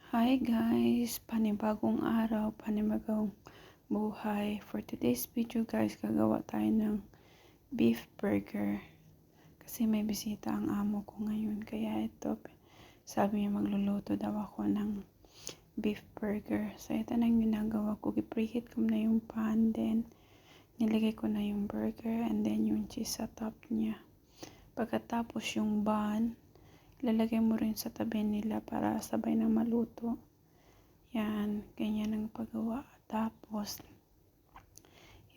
Hi guys! Panibagong araw, panibagong buhay. For today's video guys, gagawa tayo ng beef burger. Kasi may bisita ang amo ko ngayon. Kaya ito, sabi niya magluluto daw ako ng beef burger. So ito na yung ginagawa ko. I-preheat ko na yung pan. Then nilagay ko na yung burger. And then yung cheese sa top niya. Pagkatapos yung bun, ilalagay mo rin sa tabi nila para sabay na maluto. Yan, ganyan ang paggawa. Tapos,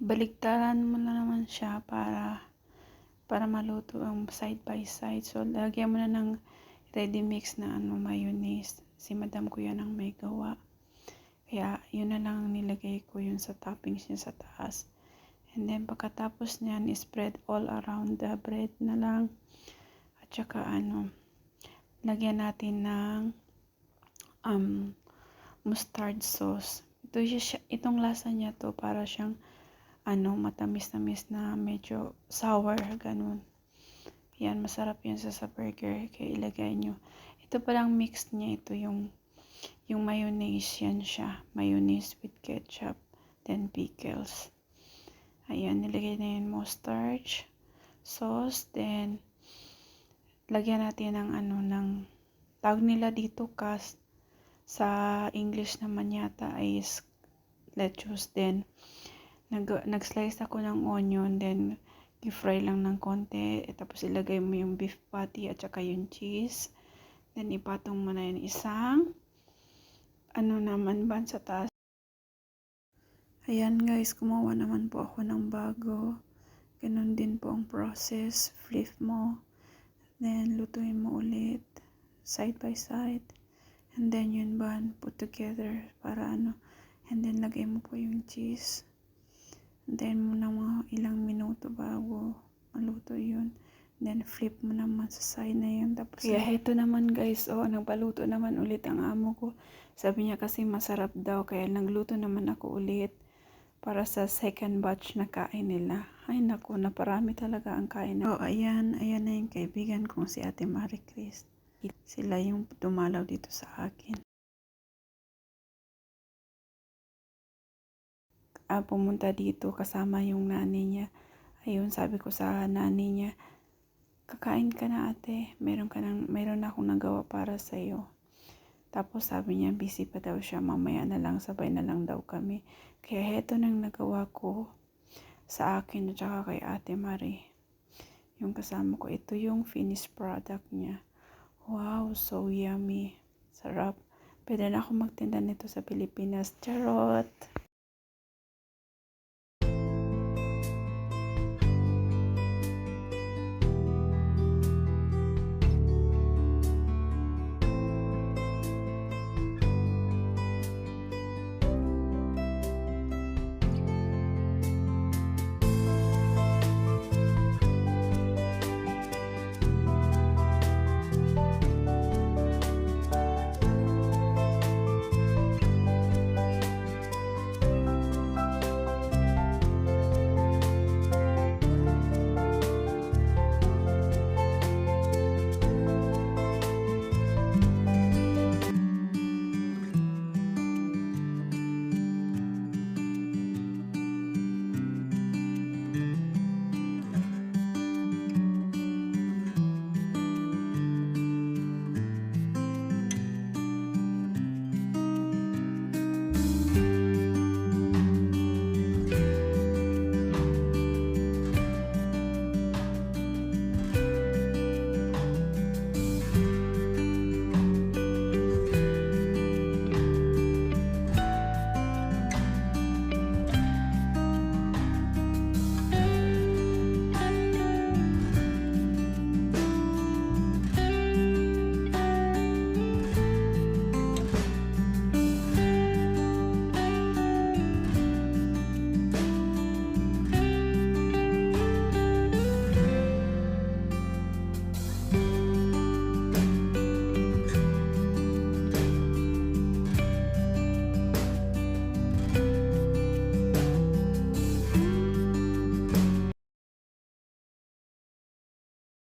ibaligtaran mo na naman siya para maluto ang side by side. So, lagyan mo na ng ready mix na mayonnaise. Si madam ko yan ang may gawa. Kaya, yun na lang nilagay ko yun sa toppings niya sa taas. And then, pagkatapos niyan, spread all around the bread na lang. At saka, lagyan natin ng mustard sauce. Itong lasa niya to para siyang matamis-tamis na medyo sour, ganun. Yan, masarap yan sa burger. Kaya ilagay nyo. Ito palang mix niya, ito yung mayonnaise, yan siya. Mayonnaise with ketchup, then pickles. Ayan, nilagay na yung mustard sauce, then lagyan natin ng tawag nila dito sa English naman yata is lettuce. Then nag-slice ako ng onion, then i-fry lang ng konti, tapos ilagay mo yung beef patty at saka yung cheese, then ipatong mo na yung isang bun sa taas. Ayan guys, gumawa naman po ako ng bago. Ganun din po ang process. Flip mo, then lutuin mo ulit side by side, and then yun bun put together para and then lagay mo po yung cheese, and then mo na mga ilang minuto bago maluto yun, then flip mo naman sa side na yun. Tapos heto naman guys, nagpaluto naman ulit ang amo ko. Sabi niya kasi masarap daw, kaya nagluto naman ako ulit para sa second batch na kain nila. Ay naku, naparami talaga ang kain na. Ayan na yung kaibigan kong si Ate Marie Chris. Sila yung dumalaw dito sa akin. Pumunta dito kasama yung nanay niya. Ayun, sabi ko sa nanay niya, kakain ka na ate, meron na akong nagawa para sa'yo. Tapos sabi niya, busy pa daw siya, mamaya na lang, sabay na lang daw kami. Kaya heto nang nagawa ko sa akin at saka kay Ate Marie. Yung kasama ko, ito yung finished product niya. Wow, so yummy. Sarap. Pwede na ako magtinda nito sa Pilipinas. Charot!